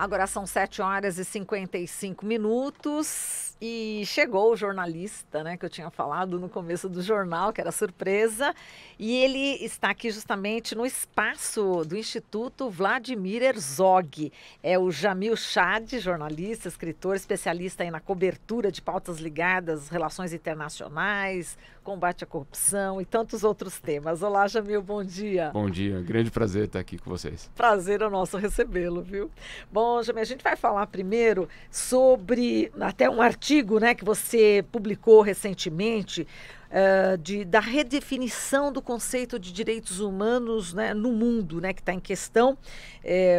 Agora são 7h55 e chegou o jornalista, né, que eu tinha falado no começo do jornal, que era surpresa, e ele está aqui justamente no espaço do Instituto Vladimir Herzog. É o Jamil Chad, jornalista, escritor, especialista aí na cobertura de pautas ligadas às relações internacionais, combate à corrupção e tantos outros temas. Olá, Jamil, bom dia. Bom dia, grande prazer estar aqui com vocês. Prazer é nosso recebê-lo, viu? Bom, Jamil, a gente vai falar primeiro sobre até um artigo, né, que você publicou recentemente, da redefinição do conceito de direitos humanos, né, no mundo, né, que está em questão.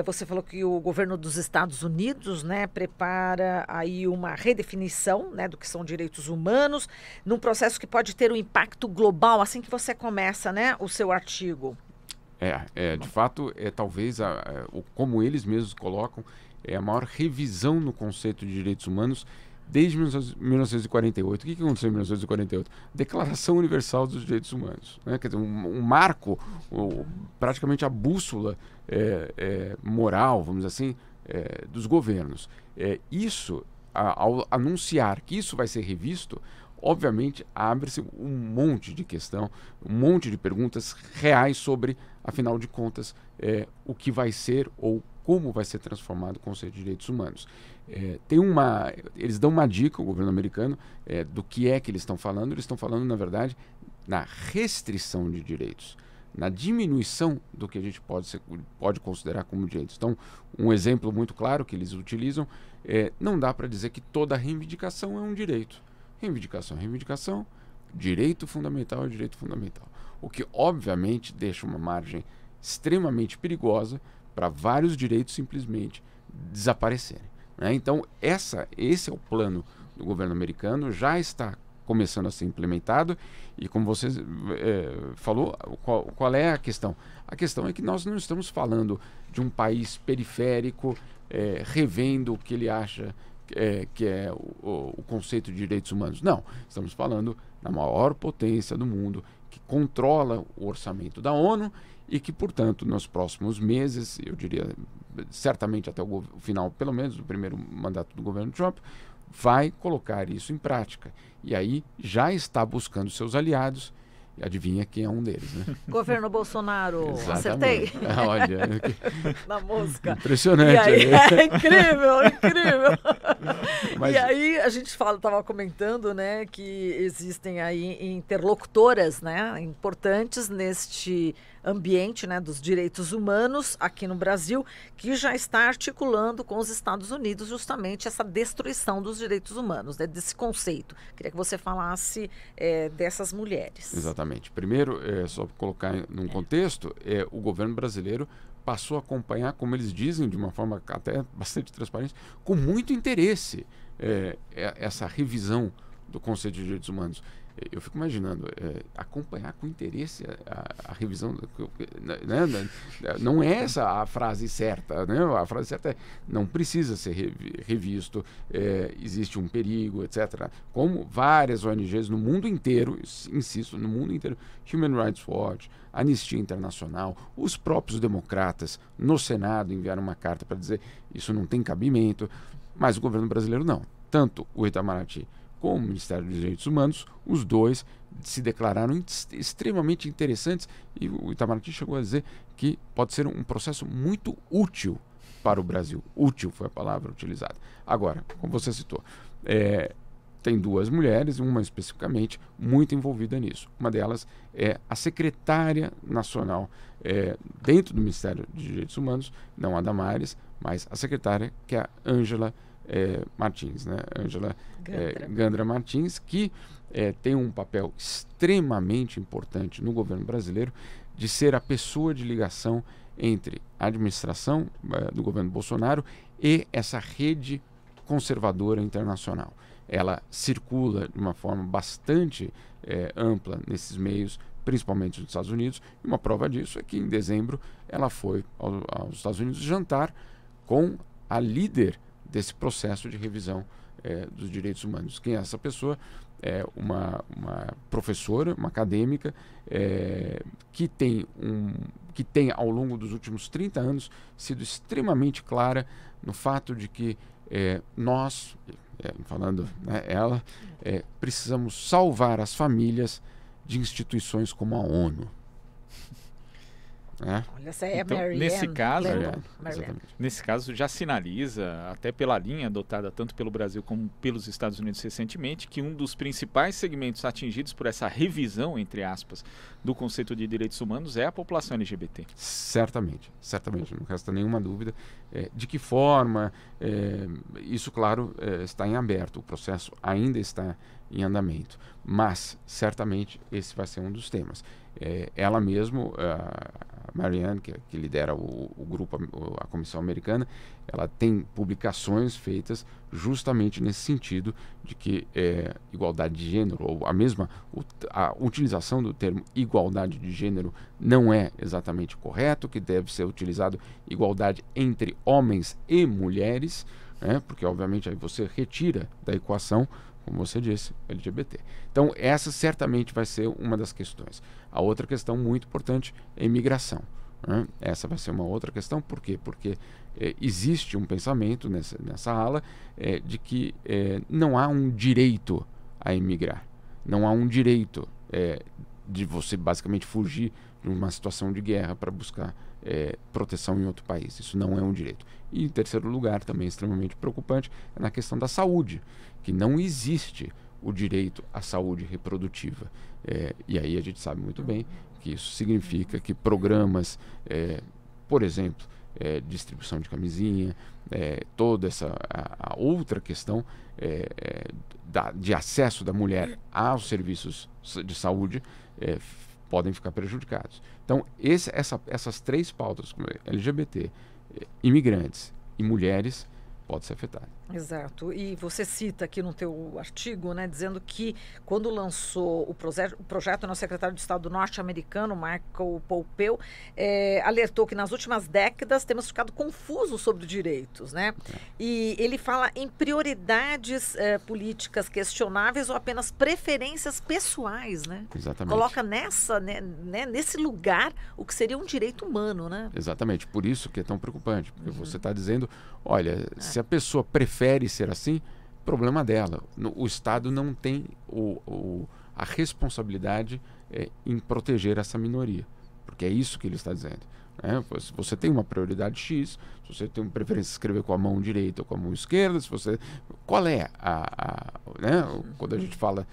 Você falou que o governo dos Estados Unidos, né, prepara aí uma redefinição, né, do que são direitos humanos, num processo que pode ter um impacto global, assim que você começa, né, o seu artigo. De fato, talvez, como eles mesmos colocam, é a maior revisão no conceito de direitos humanos desde 1948. O que aconteceu em 1948? Declaração Universal dos Direitos Humanos, né? Quer dizer, um marco, praticamente a bússola moral, vamos dizer assim, dos governos. Ao anunciar que isso vai ser revisto, obviamente abre-se um monte de questão, um monte de perguntas reais sobre, afinal de contas, o que vai ser ou como vai ser transformado o conceito de direitos humanos. Eles dão uma dica, o governo americano, do que é que eles estão falando. Eles estão falando, na verdade, na restrição de direitos, na diminuição do que a gente pode considerar como direitos. Então, um exemplo muito claro que eles utilizam não dá para dizer que toda reivindicação é um direito. Reivindicação é reivindicação, direito fundamental é direito fundamental. O que, obviamente, deixa uma margem extremamente perigosa para vários direitos simplesmente desaparecerem, né? Então, esse é o plano do governo americano, já está começando a ser implementado e, como você falou, qual é a questão? A questão é que nós não estamos falando de um país periférico revendo o que ele acha que é o conceito de direitos humanos. Não, estamos falando da maior potência do mundo, que controla o orçamento da ONU e que, portanto, nos próximos meses, eu diria certamente até o final, pelo menos, do primeiro mandato do governo Trump, vai colocar isso em prática. E aí já está buscando seus aliados. E adivinha quem é um deles, né? Governo Bolsonaro, Exatamente. acertei? Olha, Na mosca. Impressionante. E aí, incrível, incrível. Mas... E aí a gente estava comentando, né, que existem aí interlocutoras, né, importantes neste ambiente, né, dos direitos humanos aqui no Brasil, que já está articulando com os Estados Unidos justamente essa destruição dos direitos humanos, né, desse conceito. Queria que você falasse dessas mulheres. Exatamente. Primeiro, só para colocar num contexto, o governo brasileiro passou a acompanhar, como eles dizem, de uma forma até bastante transparente, com muito interesse essa revisão do conceito de direitos humanos. Eu fico imaginando, acompanhar com interesse a revisão, né? Não é essa a frase certa, né? A frase certa é, não precisa ser revisto, existe um perigo, etc. Como várias ONGs no mundo inteiro, insisto, no mundo inteiro, Human Rights Watch, Anistia Internacional, os próprios democratas no Senado enviaram uma carta para dizer isso não tem cabimento, mas o governo brasileiro não. Tanto o Itamaraty como o Ministério dos Direitos Humanos, os dois se declararam extremamente interessantes e o Itamaraty chegou a dizer que pode ser um processo muito útil para o Brasil. Útil foi a palavra utilizada. Agora, como você citou, tem duas mulheres, uma especificamente muito envolvida nisso. Uma delas é a secretária nacional dentro do Ministério dos Direitos Humanos, não a Damares, mas a secretária, que é a Ângela Martins, né? Ângela Gandra Martins, que tem um papel extremamente importante no governo brasileiro de ser a pessoa de ligação entre a administração do governo Bolsonaro e essa rede conservadora internacional. Ela circula de uma forma bastante ampla nesses meios, principalmente nos Estados Unidos, e uma prova disso é que em dezembro ela foi aos Estados Unidos jantar com a líder desse processo de revisão dos direitos humanos. Quem é essa pessoa? É uma professora, uma acadêmica, que tem que tem, ao longo dos últimos 30 anos, sido extremamente clara no fato de que nós, falando, né, ela, precisamos salvar as famílias de instituições como a ONU. Olha, essa é então, Marianne. Nesse caso, já sinaliza, até pela linha adotada tanto pelo Brasil como pelos Estados Unidos recentemente, que um dos principais segmentos atingidos por essa revisão, entre aspas, do conceito de direitos humanos é a população LGBT. Certamente, não resta nenhuma dúvida. De que forma? Isso, claro, está em aberto, o processo ainda está em andamento, mas certamente esse vai ser um dos temas. Ela mesmo, a Marianne, que lidera o grupo, a Comissão Americana, ela tem publicações feitas justamente nesse sentido de que igualdade de gênero, ou a utilização do termo igualdade de gênero não é exatamente correto, que deve ser utilizado igualdade entre homens e mulheres, porque obviamente aí você retira da equação, como você disse, LGBT. Então, essa certamente vai ser uma das questões. A outra questão muito importante é a imigração. Essa vai ser uma outra questão. Por quê? Porque existe um pensamento nessa ala de que não há um direito a imigrar. Não há um direito de você basicamente fugir de uma situação de guerra para buscar proteção em outro país. Isso não é um direito. E, em terceiro lugar, também extremamente preocupante, é na questão da saúde, que não existe o direito à saúde reprodutiva. E aí a gente sabe muito bem que isso significa que programas, por exemplo, distribuição de camisinha, toda a outra questão de acesso da mulher aos serviços de saúde podem ficar prejudicados. Então, essas três pautas, LGBT, imigrantes e mulheres, pode ser afetada. Exato. E você cita aqui no teu artigo, né, dizendo que quando lançou o projeto, o secretário de Estado norte-americano, Michael Pompeo, alertou que nas últimas décadas temos ficado confusos sobre direitos, né? E ele fala em prioridades políticas questionáveis ou apenas preferências pessoais, né? Exatamente. Coloca nesse lugar o que seria um direito humano, né? Exatamente. Por isso que é tão preocupante, porque você está dizendo, olha, se a pessoa prefere ser assim, problema dela. O Estado não tem a responsabilidade em proteger essa minoria, porque é isso que ele está dizendo. Se você tem uma prioridade X, se você tem uma preferência de escrever com a mão direita ou com a mão esquerda, qual é quando a gente fala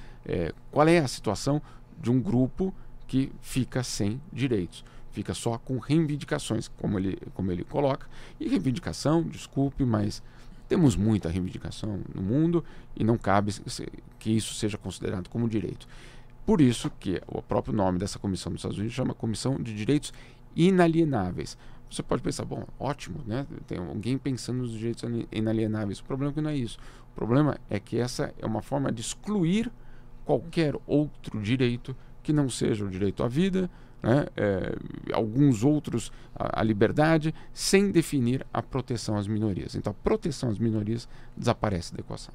qual é a situação de um grupo que fica sem direitos, fica só com reivindicações, como ele coloca, e reivindicação, desculpe, mas temos muita reivindicação no mundo e não cabe que isso seja considerado como direito. Por isso que o próprio nome dessa comissão dos Estados Unidos chama Comissão de Direitos Inalienáveis. Você pode pensar, bom, ótimo, né? Tem alguém pensando nos direitos inalienáveis. O problema é que não é isso. O problema é que essa é uma forma de excluir qualquer outro direito que não seja o direito à vida, alguns outros, a liberdade, sem definir a proteção às minorias. Então, a proteção às minorias desaparece da equação.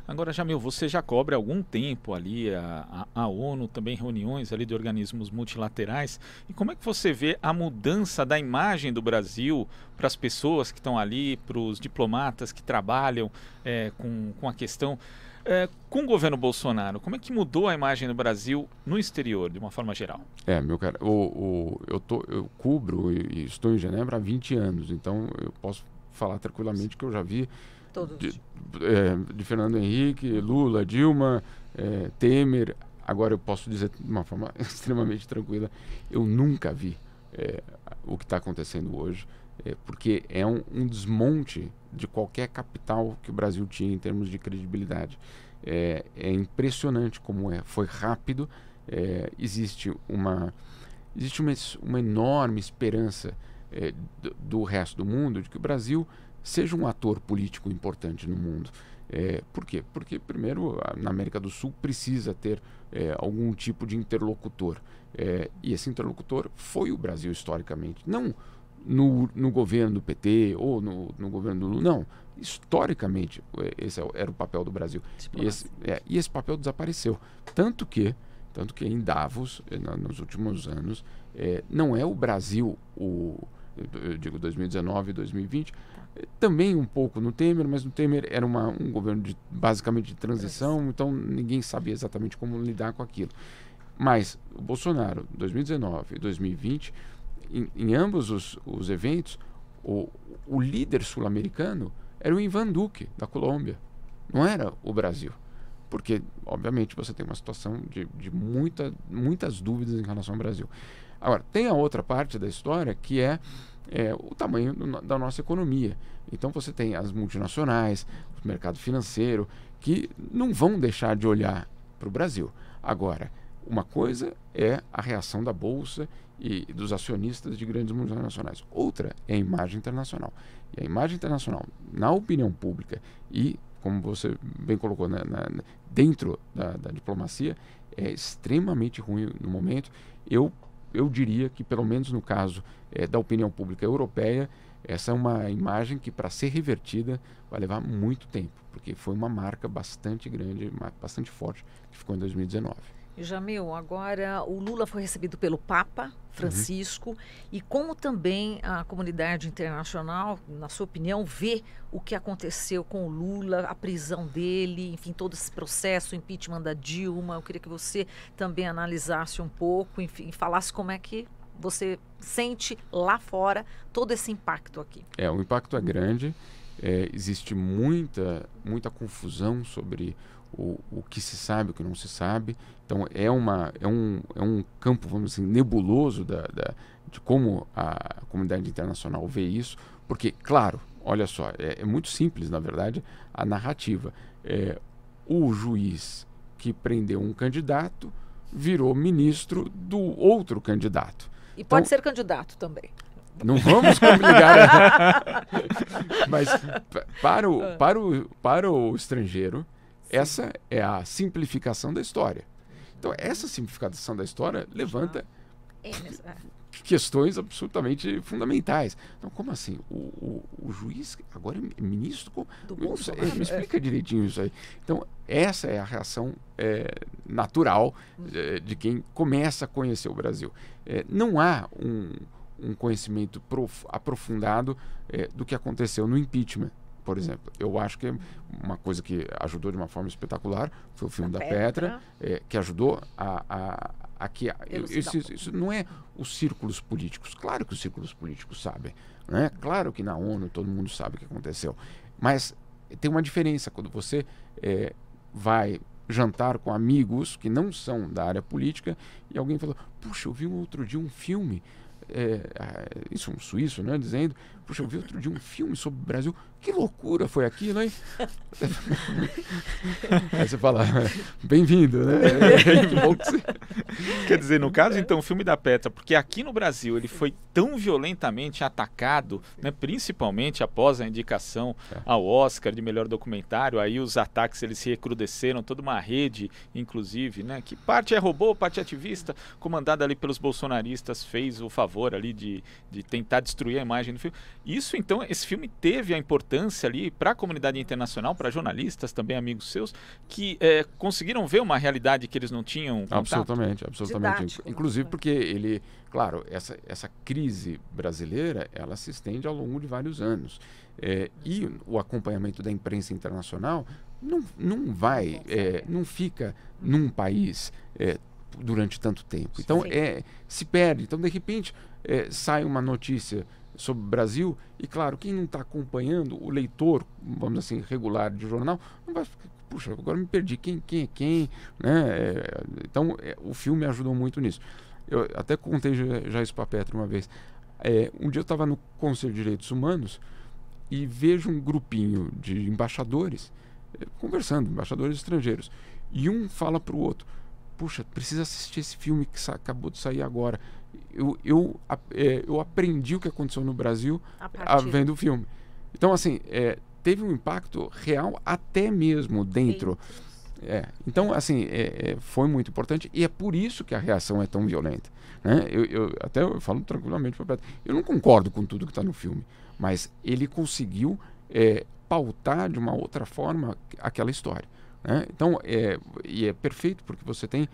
Agora, Jamil, você já cobre há algum tempo ali a ONU, também reuniões ali de organismos multilaterais. E como é que você vê a mudança da imagem do Brasil para as pessoas que estão ali, para os diplomatas que trabalham com a questão? Com o governo Bolsonaro, como é que mudou a imagem do Brasil no exterior, de uma forma geral? Meu cara, eu cubro e estou em Genebra há 20 anos, então eu posso falar tranquilamente que eu já vi de Fernando Henrique, Lula, Dilma, Temer. Agora eu posso dizer de uma forma extremamente tranquila, eu nunca vi o que está acontecendo hoje, porque é um desmonte de qualquer capital que o Brasil tinha em termos de credibilidade. É impressionante como foi rápido. Existe uma enorme esperança do resto do mundo de que o Brasil seja um ator político importante no mundo. Por quê? Porque, primeiro, na América do Sul precisa ter algum tipo de interlocutor. E esse interlocutor foi o Brasil historicamente. Não no governo do PT ou no governo do Lula, não. Historicamente, esse era o papel do Brasil. E esse papel desapareceu. Tanto que em Davos, nos últimos anos, não é o Brasil, eu digo 2019 e 2020, também um pouco no Temer, mas no Temer era um governo basicamente de transição, então ninguém sabia exatamente como lidar com aquilo. Mas o Bolsonaro, 2019 e 2020, em ambos os eventos, o líder sul-americano era o Ivan Duque, da Colômbia, não era o Brasil. Porque, obviamente, você tem uma situação de muitas dúvidas em relação ao Brasil. Agora, tem a outra parte da história que é o tamanho da nossa economia. Então você tem as multinacionais, o mercado financeiro, que não vão deixar de olhar para o Brasil. Agora, uma coisa é a reação da Bolsa e dos acionistas de grandes multinacionais. Outra é a imagem internacional. E a imagem internacional, na opinião pública e, como você bem colocou, dentro da diplomacia, é extremamente ruim no momento. Eu diria que, pelo menos no caso da opinião pública europeia, essa é uma imagem que, para ser revertida, vai levar muito tempo, porque foi uma marca bastante grande, bastante forte, que ficou em 2019. E Jamil, agora o Lula foi recebido pelo Papa Francisco, e como também a comunidade internacional, na sua opinião, vê o que aconteceu com o Lula, a prisão dele, enfim, todo esse processo, o impeachment da Dilma. Eu queria que você também analisasse um pouco, enfim, falasse como é que você sente lá fora todo esse impacto aqui. O impacto é grande, existe muita confusão sobre o que se sabe, o que não se sabe. Então é um campo, vamos dizer assim, nebuloso de como a comunidade internacional vê isso, porque, claro, olha só, é muito simples, na verdade, a narrativa. O juiz que prendeu um candidato virou ministro do outro candidato. E pode ser candidato também. Não vamos complicar. Mas para o estrangeiro, essa é a simplificação da história. Então, essa simplificação da história levanta questões absolutamente fundamentais. Então, como assim? O juiz agora é ministro? Me explica direitinho isso aí. Então, essa é a reação natural de quem começa a conhecer o Brasil. Não há um conhecimento aprofundado do que aconteceu no impeachment, por exemplo. Eu acho que uma coisa que ajudou de uma forma espetacular foi o filme da Petra, que ajudou isso não é os círculos políticos. Claro que os círculos políticos sabem, né? Claro que na ONU todo mundo sabe o que aconteceu. Mas tem uma diferença quando você vai jantar com amigos que não são da área política e alguém falou: puxa, eu vi outro dia um filme, isso um suíço, né, dizendo: puxa, eu vi outro dia um filme sobre o Brasil, que loucura foi aquilo, hein? Aí você fala: bem-vindo, né? Quer dizer, no caso, então, o filme da Petra, porque aqui no Brasil ele foi tão violentamente atacado, né, principalmente após a indicação ao Oscar de melhor documentário, aí os ataques eles se recrudesceram, toda uma rede, inclusive, né, que parte é robô, parte é ativista, comandada ali pelos bolsonaristas, fez o favor ali de tentar destruir a imagem do filme. Isso, então, esse filme teve a importância ali para a comunidade internacional, para jornalistas, também amigos seus, que conseguiram ver uma realidade que eles não tinham contato. Absolutamente. Didático, Inclusive porque ele, claro, essa crise brasileira, ela se estende ao longo de vários anos. E o acompanhamento da imprensa internacional não fica num país durante tanto tempo. Então, se perde. Então, de repente, sai uma notícia sobre o Brasil e, claro, quem não está acompanhando, o leitor, vamos assim, regular de jornal, não vai ficar: puxa, agora me perdi, quem é quem, né? Então, o filme ajudou muito nisso. Eu até contei já isso para a Petra uma vez. Um dia eu estava no Conselho de Direitos Humanos e vejo um grupinho de embaixadores conversando, embaixadores estrangeiros, e um fala para o outro: puxa, precisa assistir esse filme que acabou de sair agora. Eu aprendi o que aconteceu no Brasil vendo o filme. Então, assim, teve um impacto real até mesmo dentro. Então, assim, foi muito importante e é por isso que a reação é tão violenta, né? Eu falo tranquilamente para Petra, eu não concordo com tudo que está no filme, mas ele conseguiu pautar de uma outra forma aquela história. né? Então, e é perfeito, porque você tem,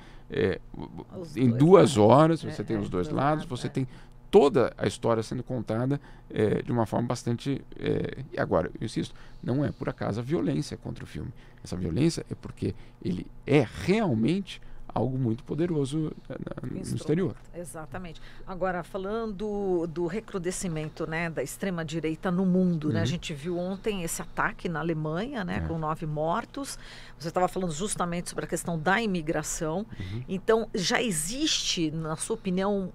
em dois 2 horas, lados. você tem os dois dois lados, você tem toda a história sendo contada de uma forma bastante... E agora, eu insisto, não é por acaso a violência contra o filme. Essa violência é porque ele é realmente algo muito poderoso no exterior. Exatamente. Agora, falando do recrudescimento, né, da extrema-direita no mundo, né, a gente viu ontem esse ataque na Alemanha, né, com 9 mortos. Você estava falando justamente sobre a questão da imigração. Então, já existe, na sua opinião,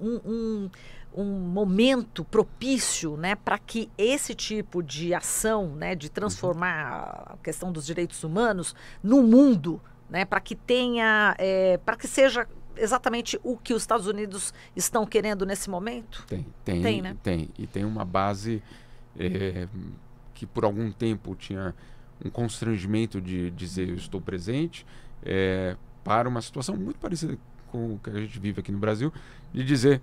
um momento propício, né, para que esse tipo de ação, né, de transformar a questão dos direitos humanos no mundo, né, para que tenha, para que seja exatamente o que os Estados Unidos estão querendo nesse momento? Tem, né? Tem. E tem uma base que por algum tempo tinha um constrangimento de dizer eu estou presente, para uma situação muito parecida com o que a gente vive aqui no Brasil, de dizer,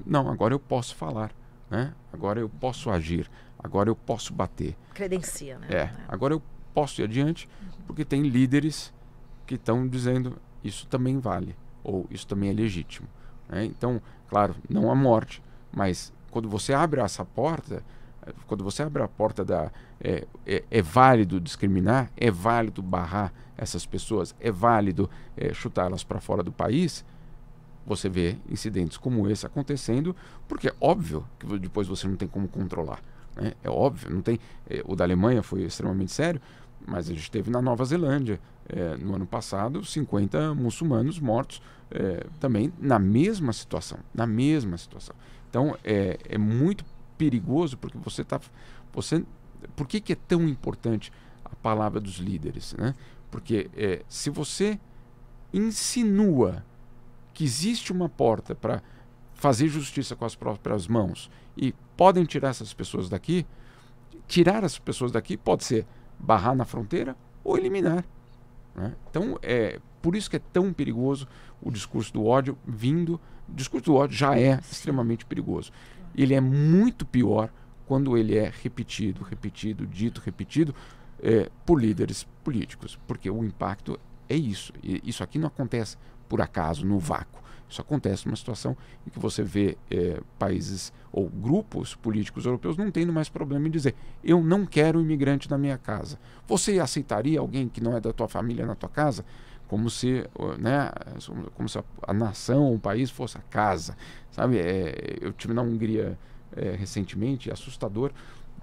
não, agora eu posso falar, né? Agora eu posso agir, agora eu posso bater. Credencia, né? Agora eu posso ir adiante, porque tem líderes que estão dizendo isso também vale, ou isso também é legítimo, né? Então, claro, não a morte, mas quando você abre essa porta, quando você abre a porta é válido discriminar, é válido barrar essas pessoas, é válido chutá-las para fora do país, você vê incidentes como esse acontecendo, porque é óbvio que depois você não tem como controlar, né? É óbvio, não tem. O da Alemanha foi extremamente sério, mas a gente teve na Nova Zelândia, no ano passado, 50 muçulmanos mortos, também na mesma situação. Então, é muito perigoso, porque por que é tão importante a palavra dos líderes, né? Porque se você insinua que existe uma porta para fazer justiça com as próprias mãos e podem tirar essas pessoas daqui, tirar as pessoas daqui pode ser barrar na fronteira ou eliminar, né? Então, por isso que é tão perigoso o discurso do ódio vindo. O discurso do ódio já é extremamente perigoso. Ele é muito pior quando ele é repetido, dito repetido por líderes políticos, porque o impacto é isso. E isso aqui não acontece por acaso, no vácuo. Isso acontece numa situação em que você vê países ou grupos políticos europeus não tendo mais problema em dizer eu não quero imigrante na minha casa. Você aceitaria alguém que não é da tua família na tua casa? Como se, né, como se a nação, o país fosse a casa, sabe? Eu tive na Hungria recentemente, assustador,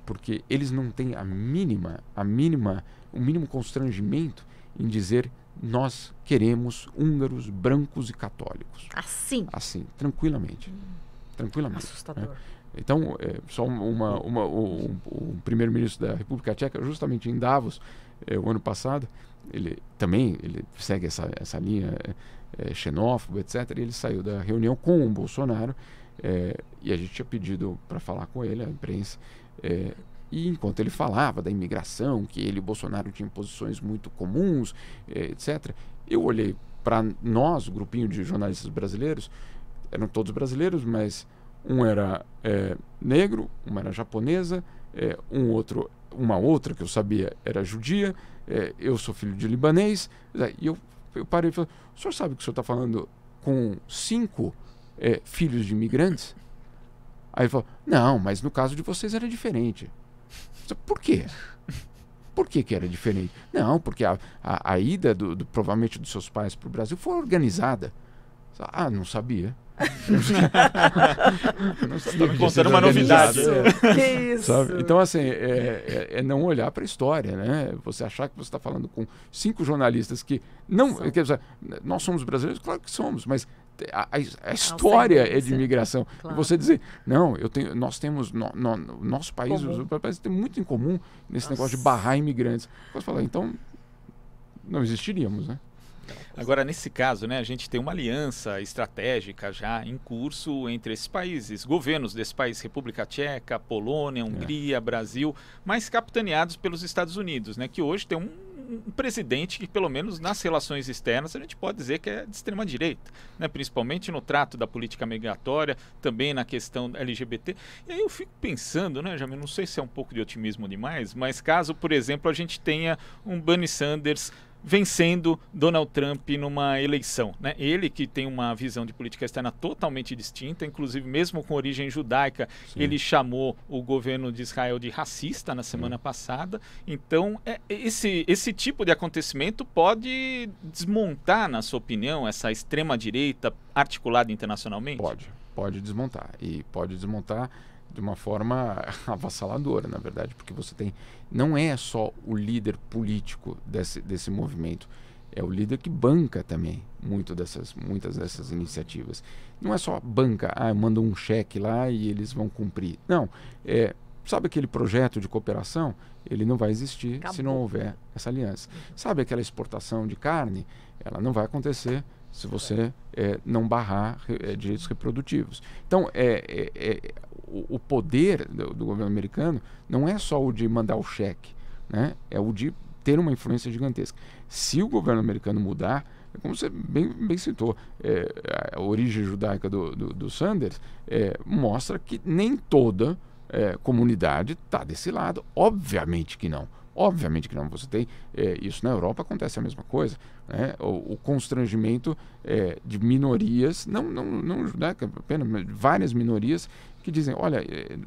porque eles não têm o mínimo constrangimento em dizer nós queremos húngaros brancos e católicos. Assim, tranquilamente. Assustador. Né? Então, só o primeiro-ministro da República Tcheca, justamente em Davos, o ano passado, ele segue essa linha xenófoba, etc. E ele saiu da reunião com o Bolsonaro, e a gente tinha pedido para falar com ele, a imprensa, e enquanto ele falava da imigração, que ele e o Bolsonaro tinham posições muito comuns, etc., eu olhei para nós, o grupinho de jornalistas brasileiros, eram todos brasileiros, mas um era negro, uma era japonesa, uma outra que eu sabia era judia, eu sou filho de libanês, e eu parei e falei, o senhor sabe que o senhor está falando com 5 filhos de imigrantes? Aí ele falou, não, mas no caso de vocês era diferente. Por quê? Por que era diferente? Não, porque a ida provavelmente dos seus pais para o Brasil foi organizada. Ah, não sabia. Não sabia. Me contando uma novidade. Isso. Sabe? Então, assim, não olhar para a história, né? Você achar que você está falando com 5 jornalistas que não... Quer dizer, nós somos brasileiros? Claro que somos, mas a história é de imigração. Claro. E você dizer, não, nós temos, nosso país, os países têm muito em comum nesse negócio de barrar imigrantes. Você fala, então, não existiríamos, né? Agora, nesse caso, né, a gente tem uma aliança estratégica já em curso entre esses países, governos desse país, República Tcheca, Polônia, Hungria, Brasil, mas capitaneados pelos Estados Unidos, né, que hoje tem um presidente que, pelo menos nas relações externas, a gente pode dizer que é de extrema-direita, né, principalmente no trato da política migratória, também na questão LGBT. E aí eu fico pensando, né, Jamil, não sei se é um pouco de otimismo demais, mas caso, por exemplo, a gente tenha um Bernie Sanders vencendo Donald Trump numa eleição, né? Ele que tem uma visão de política externa totalmente distinta, inclusive mesmo com origem judaica, sim, ele chamou o governo de Israel de racista na semana passada. Então, esse tipo de acontecimento pode desmontar, na sua opinião, essa extrema-direita articulada internacionalmente? Pode desmontar. E pode desmontar de uma forma avassaladora, na verdade, porque você tem... Não é só o líder político desse movimento, é o líder que banca também muitas dessas iniciativas. Não é só banca, manda um cheque lá e eles vão cumprir. Não, sabe aquele projeto de cooperação? Ele não vai existir se não houver essa aliança. Sabe aquela exportação de carne? Ela não vai acontecer se você não barrar direitos reprodutivos. Então, o poder do governo americano não é só o de mandar o cheque, né? É o de ter uma influência gigantesca. Se o governo americano mudar, como você bem citou, a origem judaica do Sanders mostra que nem toda comunidade está desse lado. Obviamente que não. Obviamente que não. Você tem isso na Europa, acontece a mesma coisa, né? O constrangimento de minorias, não judaica, apenas várias minorias que dizem, olha,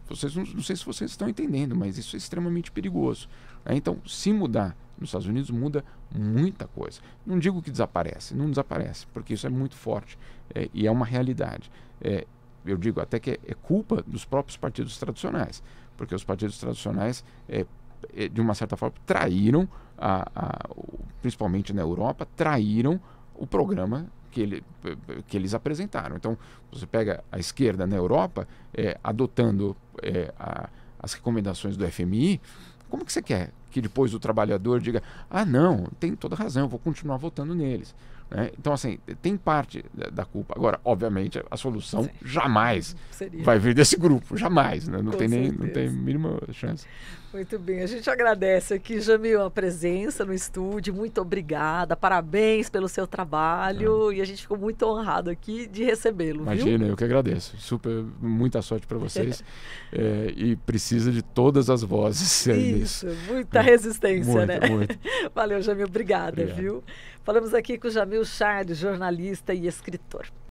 vocês não sei se vocês estão entendendo, mas isso é extremamente perigoso, né? Então, se mudar nos Estados Unidos, muda muita coisa. Não digo que não desaparece, porque isso é muito forte e é uma realidade. Eu digo até que é culpa dos próprios partidos tradicionais, porque os partidos tradicionais de uma certa forma traíram, principalmente na Europa, traíram o programa que eles apresentaram. Então, você pega a esquerda na Europa adotando as recomendações do FMI. Como que você quer que depois o trabalhador diga, não, tem toda razão, eu vou continuar votando neles, né? Então, assim, tem parte da culpa. Agora, obviamente, a solução jamais vai vir desse grupo, jamais, né? Não tem mínima chance. Muito bem, a gente agradece aqui, Jamil, a presença no estúdio, muito obrigada, parabéns pelo seu trabalho e a gente ficou muito honrado aqui de recebê-lo. Imagina, eu que agradeço, muita sorte para vocês e precisa de todas as vozes. Isso, muita resistência, né? Muito. Valeu, Jamil, obrigada, viu? Falamos aqui com o Jamil Chard, jornalista e escritor.